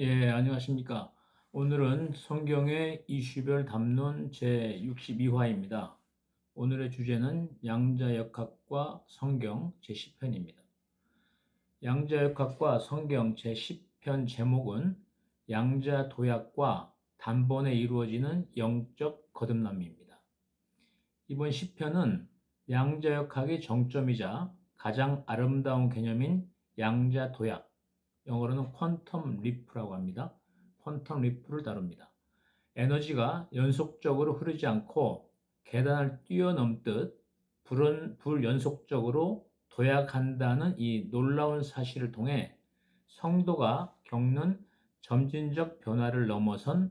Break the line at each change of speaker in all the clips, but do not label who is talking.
예, 안녕하십니까. 오늘은 성경의 이슈별 담론 제62화입니다. 오늘의 주제는 양자역학과 성경 제10편입니다. 양자역학과 성경 제10편 제목은 양자도약과 단번에 이루어지는 영적 거듭남입니다. 이번 10편은 양자역학의 정점이자 가장 아름다운 개념인 양자도약, 영어로는 퀀텀 리프라고 합니다. 퀀텀 리프를 다룹니다. 에너지가 연속적으로 흐르지 않고 계단을 뛰어넘듯 불연속적으로 도약한다는 이 놀라운 사실을 통해 성도가 겪는 점진적 변화를 넘어선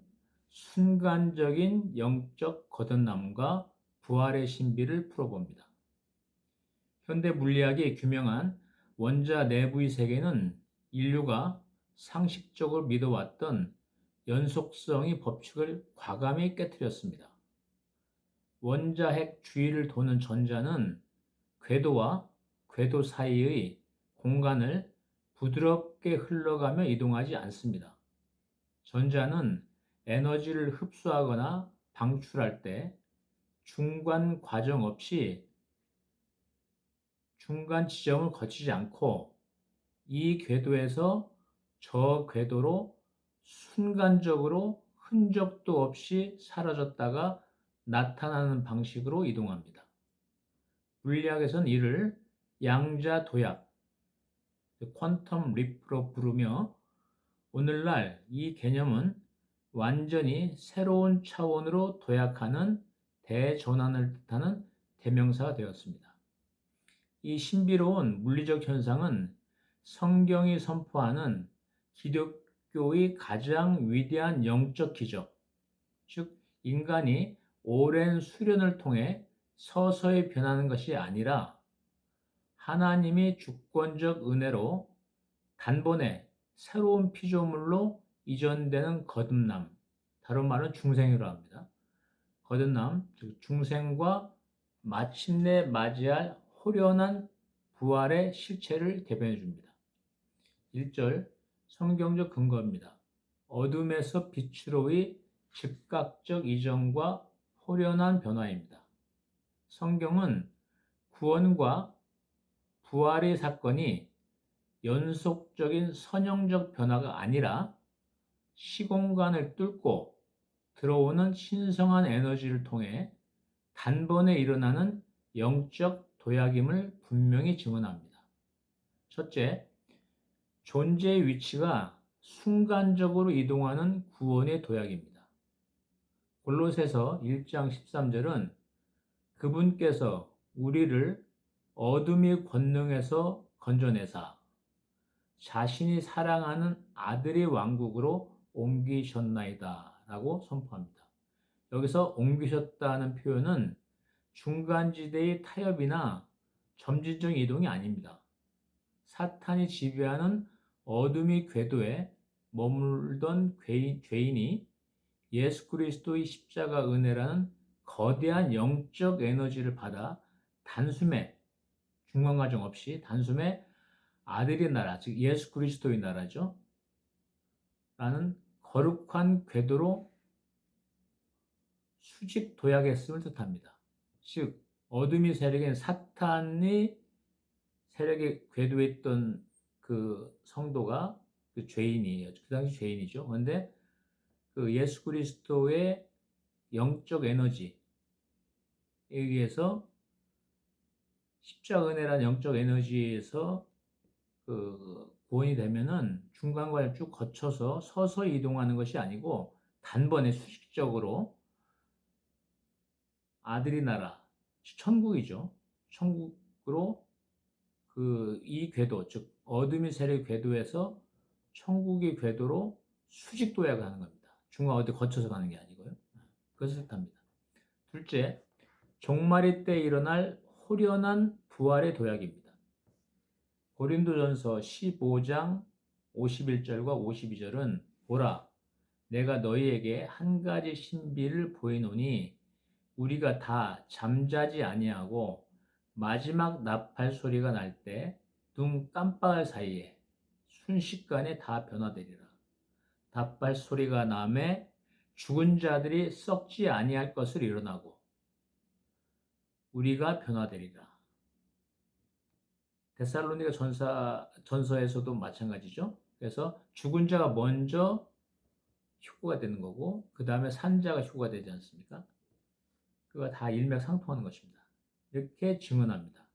순간적인 영적 거듭남과 부활의 신비를 풀어봅니다. 현대 물리학이 규명한 원자 내부의 세계는 인류가 상식적으로 믿어왔던 연속성의 법칙을 과감히 깨뜨렸습니다. 원자핵 주위를 도는 전자는 궤도와 궤도 사이의 공간을 부드럽게 흘러가며 이동하지 않습니다. 전자는 에너지를 흡수하거나 방출할 때 중간 과정 없이 중간 지점을 거치지 않고 이 궤도에서 저 궤도로 순간적으로 흔적도 없이 사라졌다가 나타나는 방식으로 이동합니다. 물리학에서는 이를 양자도약, 퀀텀 리프로 부르며 오늘날 이 개념은 완전히 새로운 차원으로 도약하는 대전환을 뜻하는 대명사가 되었습니다. 이 신비로운 물리적 현상은 성경이 선포하는 기독교의 가장 위대한 영적 기적, 즉 인간이 오랜 수련을 통해 서서히 변하는 것이 아니라 하나님이 주권적 은혜로 단번에 새로운 피조물로 이전되는 거듭남, 다른 말은 중생이라고 합니다. 거듭남, 즉 중생과 마침내 맞이할 호련한 부활의 실체를 대변해 줍니다. 1절 성경적 근거입니다. 어둠에서 빛으로의 즉각적 이전과 호련한 변화입니다. 성경은 구원과 부활의 사건이 연속적인 선형적 변화가 아니라 시공간을 뚫고 들어오는 신성한 에너지를 통해 단번에 일어나는 영적 도약임을 분명히 증언합니다. 첫째, 존재의 위치가 순간적으로 이동하는 구원의 도약입니다. 골로새서 1장 13절은 그분께서 우리를 어둠의 권능에서 건져내사 자신이 사랑하는 아들의 왕국으로 옮기셨나이다 라고 선포합니다. 여기서 옮기셨다는 표현은 중간지대의 타협이나 점진적 이동이 아닙니다. 사탄이 지배하는 어둠의 궤도에 머물던 죄인이 예수 그리스도의 십자가 은혜라는 거대한 영적 에너지를 받아 단숨에 중간 과정 없이 단숨에 아들의 나라, 즉 예수 그리스도의 나라죠. 라는 거룩한 궤도로 수직 도약했음을 뜻합니다. 즉 어둠의 세력인 사탄의 세력의 궤도에 있던 그 성도가 그 죄인이에요. 그 당시 죄인이죠. 그런데 그 예수 그리스도의 영적 에너지에 의해서 십자가 은혜라는 영적 에너지에서 그 구원이 되면은 중간과를 쭉 거쳐서 서서히 이동하는 것이 아니고 단번에 수직적으로 아들의 나라, 천국이죠. 천국으로 그 이 궤도, 즉 어둠의 세력 궤도에서 천국의 궤도로 수직 도약을 하는 겁니다. 중간 어디 거쳐서 가는 게 아니고요. 그것을 뜻합니다. 둘째, 종말의 때 일어날 호련한 부활의 도약입니다. 고린도전서 15장 51절과 52절은 보라, 내가 너희에게 한 가지 신비를 보이노니 우리가 다 잠자지 아니하고 마지막 나팔 소리가 날 때 눈 깜빡할 사이에 순식간에 다 변화되리라. 닷발 소리가 나매 죽은 자들이 썩지 아니할 것을 일어나고 우리가 변화되리라. 데살로니가 전서에서도 마찬가지죠. 그래서 죽은 자가 먼저 휴거가 되는 거고 그 다음에 산 자가 휴거가 되지 않습니까? 그가 다 일맥상통하는 것입니다. 이렇게 증언합니다.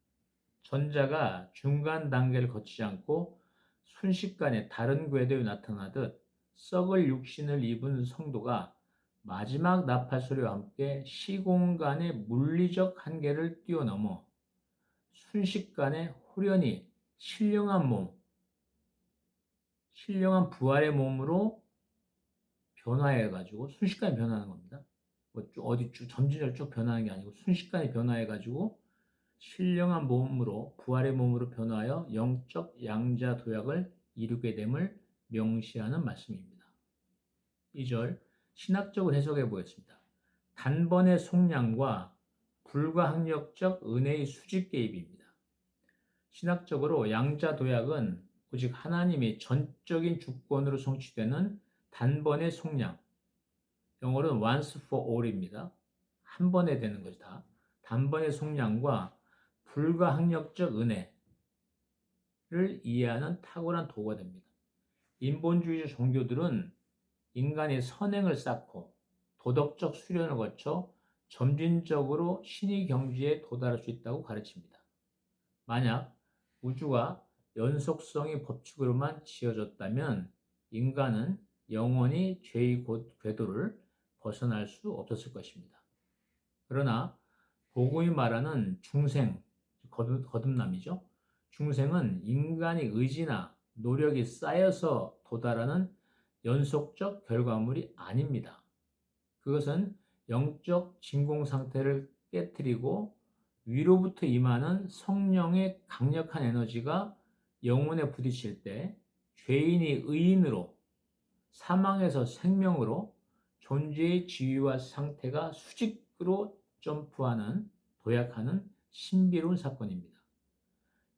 전자가 중간 단계를 거치지 않고 순식간에 다른 궤도에 나타나듯 썩을 육신을 입은 성도가 마지막 나팔 소리와 함께 시공간의 물리적 한계를 뛰어넘어 순식간에 후련히 신령한 부활의 몸으로 변화해가지고 순식간에 변하는 겁니다. 뭐 어디 점진적으로 쭉 변하는 게 아니고 순식간에 변화해가지고 신령한 몸으로 부활의 몸으로 변화하여 영적 양자 도약을 이루게 됨을 명시하는 말씀입니다. 2절 신학적으로 해석해 보겠습니다. 단번의 속량과 불가항력적 은혜의 수직 개입입니다. 신학적으로 양자 도약은 오직 하나님이 전적인 주권으로 성취되는 단번의 속량, 영어로는 once for all입니다. 한 번에 되는 것이다. 단번의 속량과 불가항력적 은혜를 이해하는 탁월한 도구가 됩니다. 인본주의 종교들은 인간이 선행을 쌓고 도덕적 수련을 거쳐 점진적으로 신의 경지에 도달할 수 있다고 가르칩니다. 만약 우주가 연속성의 법칙으로만 지어졌다면 인간은 영원히 죄의 궤도를 벗어날 수 없었을 것입니다. 그러나 복음이 말하는 중생, 거듭남이죠. 중생은 인간의 의지나 노력이 쌓여서 도달하는 연속적 결과물이 아닙니다. 그것은 영적 진공 상태를 깨뜨리고 위로부터 임하는 성령의 강력한 에너지가 영혼에 부딪힐 때 죄인이 의인으로 사망에서 생명으로 존재의 지위와 상태가 수직으로 점프하는 도약하는 신비로운 사건입니다.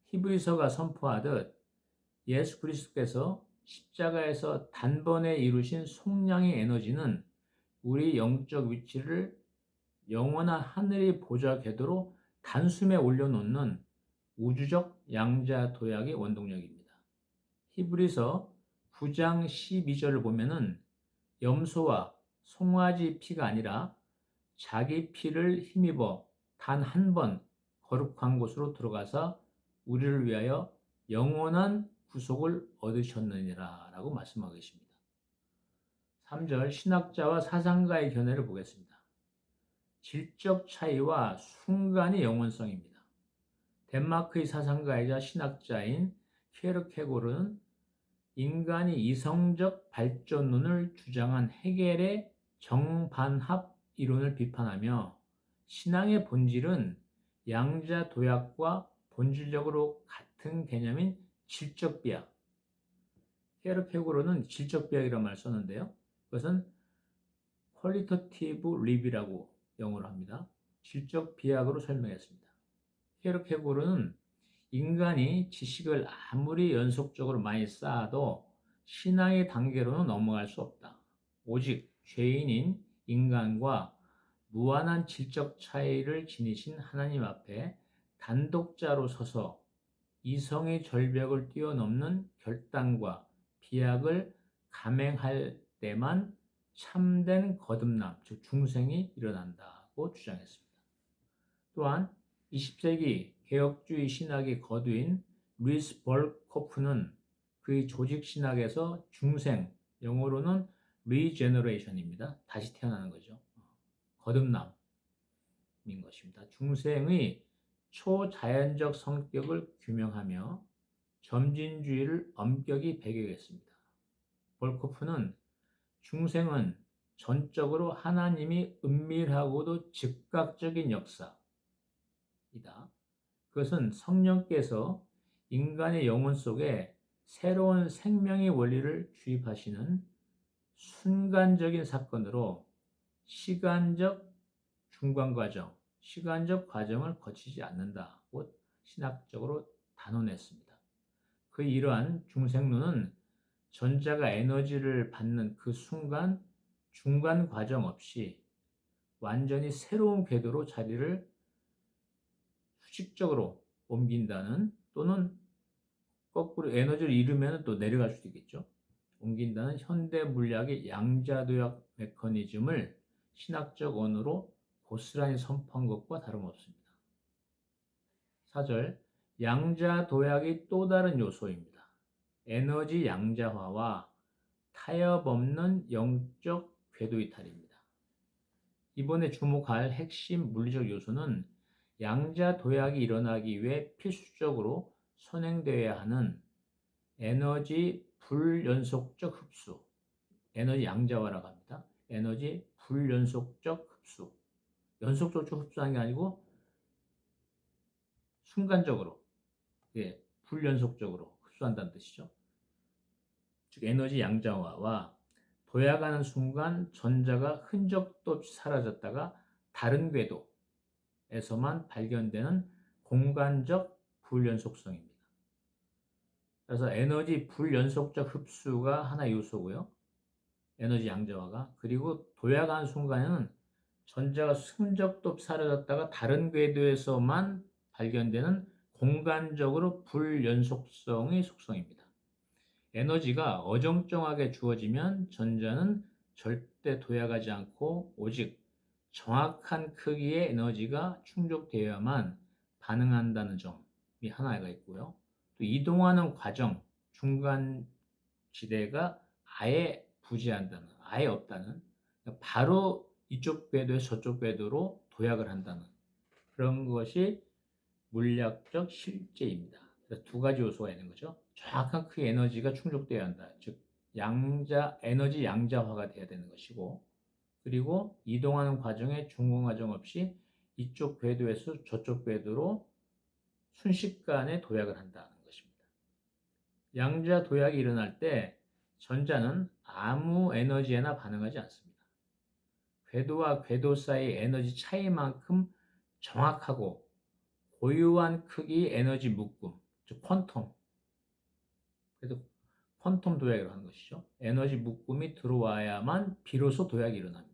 히브리서가 선포하듯 예수 그리스도께서 십자가에서 단번에 이루신 속량의 에너지는 우리 영적 위치를 영원한 하늘의 보좌 궤도로 단숨에 올려놓는 우주적 양자 도약의 원동력입니다. 히브리서 9장 12절을 보면은 염소와 송아지 피가 아니라 자기 피를 힘입어 단 한 번 거룩한 곳으로 들어가서 우리를 위하여 영원한 구속을 얻으셨느니라 라고 말씀하고 계십니다. 3절 신학자와 사상가의 견해를 보겠습니다. 질적 차이와 순간의 영원성입니다. 덴마크의 사상가이자 신학자인 케르케고르는 인간이 이성적 발전론을 주장한 헤겔의 정반합 이론을 비판하며 신앙의 본질은 양자 도약과 본질적으로 같은 개념인 질적 비약. 케르케고르는 질적 비약이라는 말을 썼는데요. 그것은 퀄리터티브 립이라고 영어로 합니다. 질적 비약으로 설명했습니다. 케르케고르는 인간이 지식을 아무리 연속적으로 많이 쌓아도 신앙의 단계로는 넘어갈 수 없다. 오직 죄인인 인간과 무한한 질적 차이를 지니신 하나님 앞에 단독자로 서서 이성의 절벽을 뛰어넘는 결단과 비약을 감행할 때만 참된 거듭남, 즉 중생이 일어난다고 주장했습니다. 또한 20세기 개혁주의 신학의 거두인 루이스 벌코프는 그의 조직 신학에서 중생, 영어로는 리제너레이션입니다. 다시 태어나는 거죠. 거듭남인 것입니다. 중생의 초자연적 성격을 규명하며 점진주의를 엄격히 배격했습니다. 벌코프는 중생은 전적으로 하나님이 은밀하고도 즉각적인 역사이다. 그것은 성령께서 인간의 영혼 속에 새로운 생명의 원리를 주입하시는 순간적인 사건으로 시간적 과정을 거치지 않는다고 신학적으로 단언했습니다. 그 이러한 중생론은 전자가 에너지를 받는 그 순간 중간 과정 없이 완전히 새로운 궤도로 자리를 수직적으로 옮긴다는, 또는 거꾸로 에너지를 잃으면 또 내려갈 수도 있겠죠. 옮긴다는 현대 물리학의 양자도약 메커니즘을 신학적 언어로 고스란히 선포한 것과 다름없습니다. 4절, 양자도약의 또 다른 요소입니다. 에너지 양자화와 타협 없는 영적 궤도 이탈입니다. 이번에 주목할 핵심 물리적 요소는 양자도약이 일어나기 위해 필수적으로 선행되어야 하는 에너지 불연속적 흡수, 에너지 양자화라고 합니다. 에너지 불연속적 흡수. 연속적으로 흡수하는 게 아니고 순간적으로, 예, 불연속적으로 흡수한다는 뜻이죠. 즉 에너지 양자화와 도약하는 순간 전자가 흔적도 없이 사라졌다가 다른 궤도에서만 발견되는 공간적 불연속성입니다. 그래서 에너지 불연속적 흡수가 하나의 요소고요. 에너지 양자화가. 그리고 도약하는 순간에는 전자가 흔적도 없이 사라졌다가 다른 궤도에서만 발견되는 공간적으로 불연속성의 속성입니다. 에너지가 어정쩡하게 주어지면 전자는 절대 도약하지 않고 오직 정확한 크기의 에너지가 충족되어야만 반응한다는 점이 하나가 있고요. 또 이동하는 과정, 중간 지대가 아예 부재한다는, 아예 없다는, 바로 이쪽 궤도에서 저쪽 궤도로 도약을 한다는 그런 것이 물리학적 실제입니다. 그래서 두 가지 요소가 있는 거죠. 정확한 크기의 에너지가 충족되어야 한다. 즉 에너지 양자화가 돼야 되는 것이고, 그리고 이동하는 과정에 중간 과정 없이 이쪽 궤도에서 저쪽 궤도로 순식간에 도약을 한다는 것입니다. 양자 도약이 일어날 때 전자는 아무 에너지에나 반응하지 않습니다. 궤도와 궤도 사이의 에너지 차이만큼 정확하고 고유한 크기 에너지 묶음, 즉 퀀텀, 그래서 퀀텀 도약이라고 하는 것이죠. 에너지 묶음이 들어와야만 비로소 도약이 일어납니다.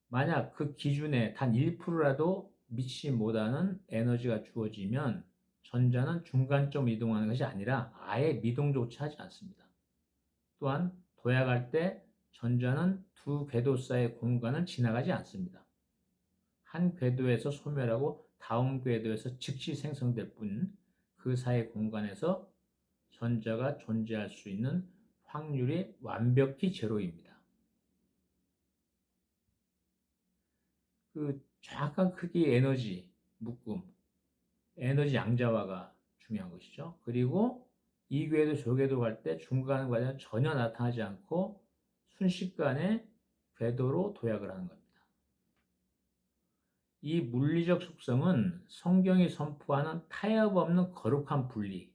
만약 그 기준에 단 1%라도 미치지 못하는 에너지가 주어지면 전자는 중간점 이동하는 것이 아니라 아예 미동조차 하지 않습니다. 또한 도약할 때 전자는 두 궤도 사이의 공간을 지나가지 않습니다. 한 궤도에서 소멸하고 다음 궤도에서 즉시 생성될 뿐 그 사이 공간에서 전자가 존재할 수 있는 확률이 완벽히 제로입니다. 그 정확한 크기의 에너지 묶음, 에너지 양자화가 중요한 것이죠. 그리고 이 궤도 저 궤도 갈 때 중간 과정은 전혀 나타나지 않고 순식간에 궤도로 도약을 하는 겁니다. 이 물리적 속성은 성경이 선포하는 타협 없는 거룩한 분리,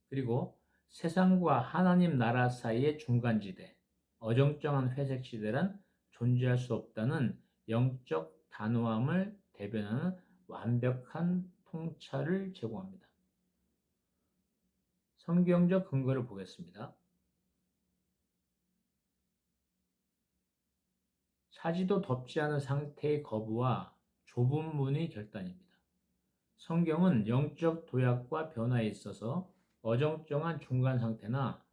그리고 세상과 하나님 나라 사이의 중간지대, 어정쩡한 회색지대란 존재할 수 없다는 영적 단호함을 대변하는 완벽한 통찰을 제공합니다. 성경적 근거를 보겠습니다. 차지도 덮지 않은 상태의 거부와 좁은 문의 결단입니다. 성경은 영적 도약과 변화에 있어서 어정쩡한 중간 상태나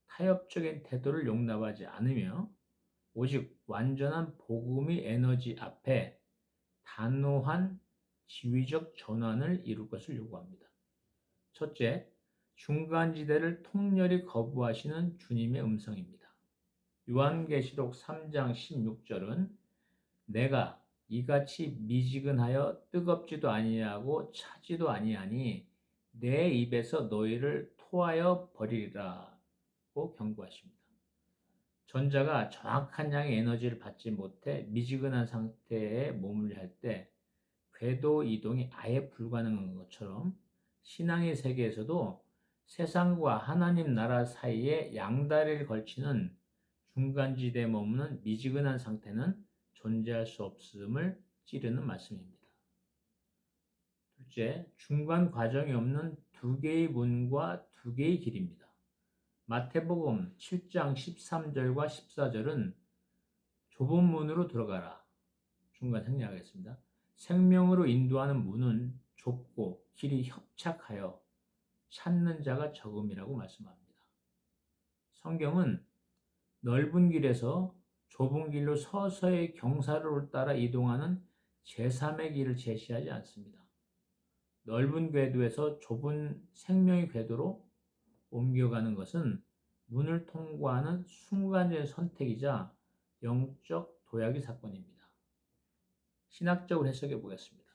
타협적인 태도를 용납하지 않으며 오직 완전한 복음의 에너지 앞에 단호한 지위적 전환을 이룰 것을 요구합니다. 첫째, 중간지대를 통렬히 거부하시는 주님의 음성입니다. 요한계시록 3장 16절은 내가 이같이 미지근하여 뜨겁지도 아니하고 차지도 아니하니 내 입에서 너희를 토하여 버리리라고 경고하십니다. 전자가 정확한 양의 에너지를 받지 못해 미지근한 상태에 머물려 할 때 궤도 이동이 아예 불가능한 것처럼 신앙의 세계에서도 세상과 하나님 나라 사이에 양다리를 걸치는 중간지대에 머무는 미지근한 상태는 존재할 수 없음을 찌르는 말씀입니다. 둘째, 중간 과정이 없는 두 개의 문과 두 개의 길입니다. 마태복음 7장 13절과 14절은 좁은 문으로 들어가라. 중간 생략하겠습니다. 생명으로 인도하는 문은 좁고 길이 협착하여 찾는 자가 적음이라고 말씀합니다. 성경은 넓은 길에서 좁은 길로 서서히 경사로를 따라 이동하는 제3의 길을 제시하지 않습니다. 넓은 궤도에서 좁은 생명의 궤도로 옮겨가는 것은 문을 통과하는 순간적인 선택이자 영적 도약의 사건입니다. 신학적으로 해석해 보겠습니다.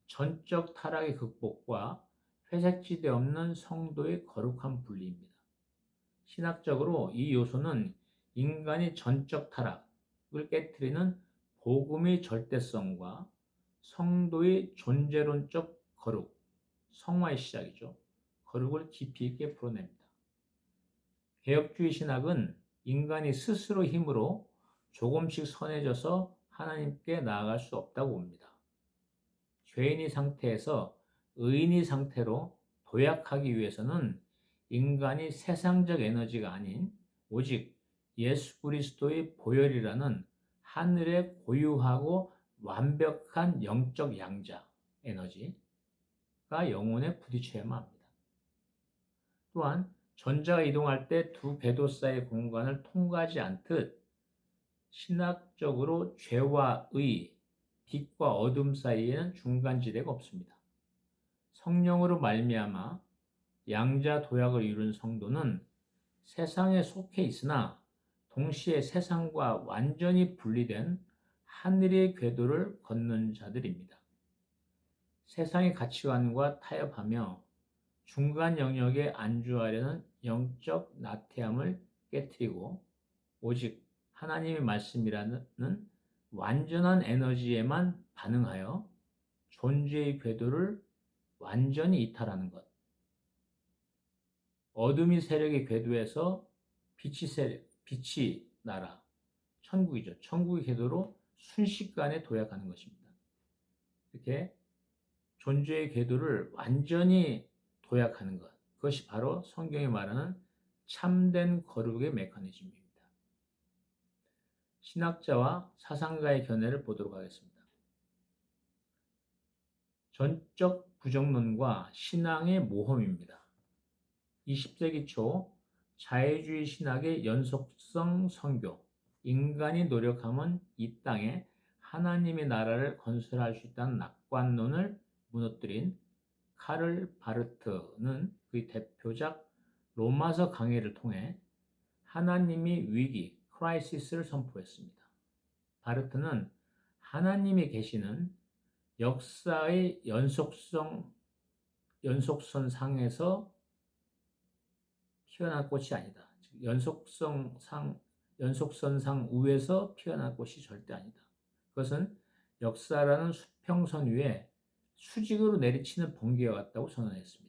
전적 타락의 극복과 회색지대 없는 성도의 거룩한 분리입니다. 신학적으로 이 요소는 인간이 전적 타락을 깨트리는 복음의 절대성과 성도의 존재론적 거룩, 성화의 시작이죠. 거룩을 깊이 있게 풀어냅니다. 개혁주의 신학은 인간이 스스로 힘으로 조금씩 선해져서 하나님께 나아갈 수 없다고 봅니다. 죄인의 상태에서 의인의 상태로 도약하기 위해서는 인간이 세상적 에너지가 아닌 오직 예수 그리스도의 보혈이라는 하늘의 고유하고 완벽한 영적 양자 에너지가 영혼에 부딪혀야만 합니다. 또한 전자가 이동할 때 두 궤도 사이의 공간을 통과하지 않듯 신학적으로 죄와 의, 빛과 어둠 사이에는 중간지대가 없습니다. 성령으로 말미암아 양자 도약을 이룬 성도는 세상에 속해 있으나 동시에 세상과 완전히 분리된 하늘의 궤도를 걷는 자들입니다. 세상의 가치관과 타협하며 중간 영역에 안주하려는 영적 나태함을 깨트리고 오직 하나님의 말씀이라는 완전한 에너지에만 반응하여 존재의 궤도를 완전히 이탈하는 것. 어둠이 세력의 궤도에서 빛이 나라, 천국이죠. 천국의 궤도로 순식간에 도약하는 것입니다. 이렇게 존재의 궤도를 완전히 도약하는 것. 그것이 바로 성경이 말하는 참된 거룩의 메커니즘입니다. 신학자와 사상가의 견해를 보도록 하겠습니다. 전적 부정론과 신앙의 모험입니다. 20세기 초 자유주의 신학의 연속성 선교, 인간이 노력하면 이 땅에 하나님의 나라를 건설할 수 있다는 낙관론을 무너뜨린 카를 바르트는 그의 대표작 로마서 강해를 통해 하나님의 위기, 크라이시스를 선포했습니다. 바르트는 하나님의 계시는 역사의 연속선상에서 피어난 꽃이 아니다. 즉, 연속선상 위에서 피어난 꽃이 절대 아니다. 그것은 역사라는 수평선 위에 수직으로 내리치는 번개와 같다고 선언했습니다.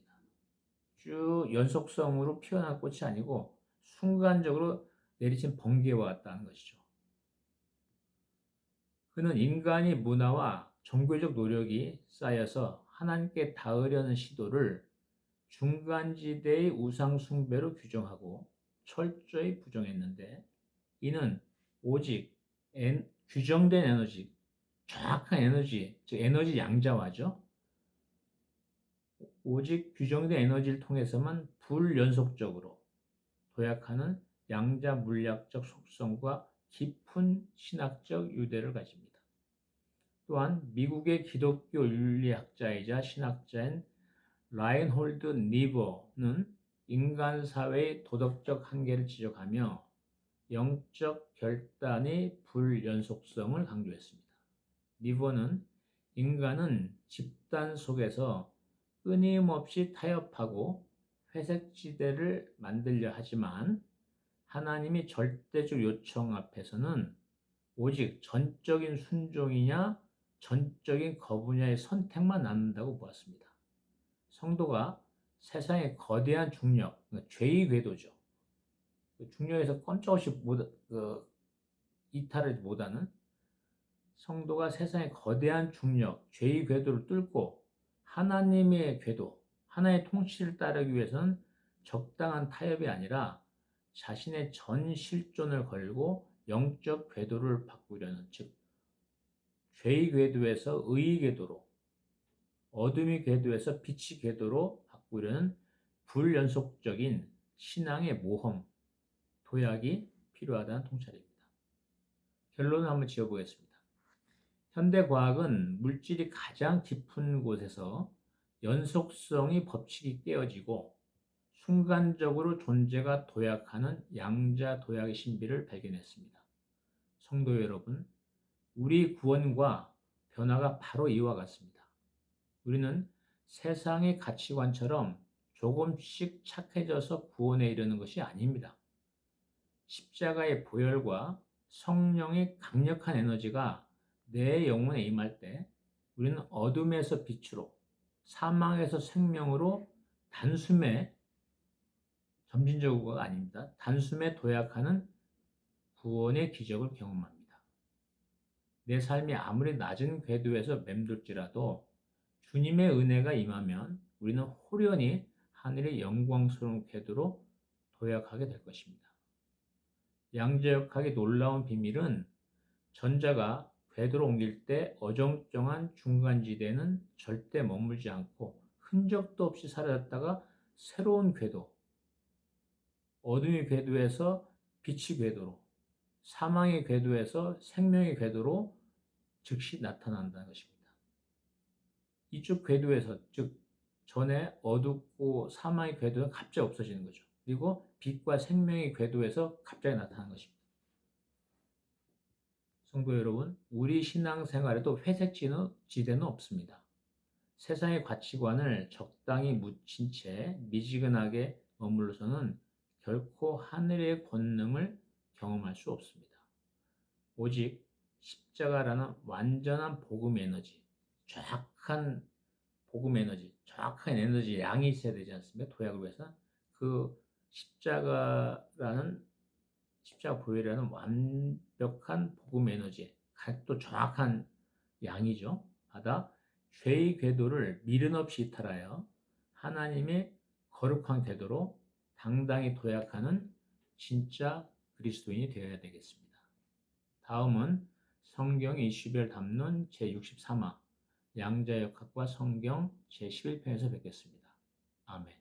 쭉 연속성으로 피어난 꽃이 아니고 순간적으로 내리친 번개와 같다는 것이죠. 그는 인간이 문화와 종교적 노력이 쌓여서 하나님께 닿으려는 시도를 중간지대의 우상숭배로 규정하고 철저히 부정했는데 이는 오직 규정된 에너지, 정확한 에너지, 즉 에너지 양자화죠. 오직 규정된 에너지를 통해서만 불연속적으로 도약하는 양자 물리학적 속성과 깊은 신학적 유대를 가집니다. 또한 미국의 기독교 윤리학자이자 신학자인 라인홀드 니버는 인간 사회의 도덕적 한계를 지적하며 영적 결단의 불연속성을 강조했습니다. 니버는 인간은 집단 속에서 끊임없이 타협하고 회색지대를 만들려 하지만 하나님의 절대적 요청 앞에서는 오직 전적인 순종이냐 전적인 거부냐의 선택만 남는다고 보았습니다. 성도가 세상의 거대한 중력, 죄의 궤도죠. 중력에서 꼼짝없이 이탈을 못하는 성도가 세상의 거대한 중력, 죄의 궤도를 뚫고 하나님의 궤도, 하나의 통치를 따르기 위해서는 적당한 타협이 아니라 자신의 전 실존을 걸고 영적 궤도를 바꾸려는, 즉 죄의 궤도에서 의의 궤도로, 어둠의 궤도에서 빛의 궤도로 바꾸려는 불연속적인 신앙의 모험, 도약이 필요하다는 통찰입니다. 결론을 한번 지어보겠습니다. 현대 과학은 물질이 가장 깊은 곳에서 연속성의 법칙이 깨어지고 순간적으로 존재가 도약하는 양자 도약의 신비를 발견했습니다. 성도 여러분, 우리 구원과 변화가 바로 이와 같습니다. 우리는 세상의 가치관처럼 조금씩 착해져서 구원에 이르는 것이 아닙니다. 십자가의 보혈과 성령의 강력한 에너지가 내 영혼에 임할 때 우리는 어둠에서 빛으로, 사망에서 생명으로 단숨에, 점진적으로가 아닙니다, 단숨에 도약하는 구원의 기적을 경험합니다. 내 삶이 아무리 낮은 궤도에서 맴돌지라도 주님의 은혜가 임하면 우리는 호련히 하늘의 영광스러운 궤도로 도약하게 될 것입니다. 양자역학의 놀라운 비밀은 전자가 궤도로 옮길 때 어정쩡한 중간지대는 절대 머물지 않고 흔적도 없이 사라졌다가 새로운 궤도, 어둠의 궤도에서 빛의 궤도로, 사망의 궤도에서 생명의 궤도로 즉시 나타난다는 것입니다. 이쪽 궤도에서, 즉 전에 어둡고 사망의 궤도가 갑자기 없어지는 거죠. 그리고 빛과 생명의 궤도에서 갑자기 나타나는 것입니다. 성도 여러분, 우리 신앙생활에도 회색 지대는 없습니다. 세상의 가치관을 적당히 묻힌 채 미지근하게 머물러서는 결코 하늘의 권능을 경험할 수 없습니다. 오직 십자가라는 완전한 복음 에너지, 정확한 복음 에너지, 정확한 에너지 양이 있어야 되지 않습니까? 도약을 위해서. 그 십자가 보혈이라는 완벽한 복음 에너지, 또 정확한 양이죠. 받아 죄의 궤도를 미련 없이 이탈하여 하나님의 거룩한 궤도로 당당히 도약하는 진짜 그리스도인이 되어야 되겠습니다. 다음은 성경 이슈별 담론 제63화 양자역학과 성경 제11편에서 뵙겠습니다. 아멘.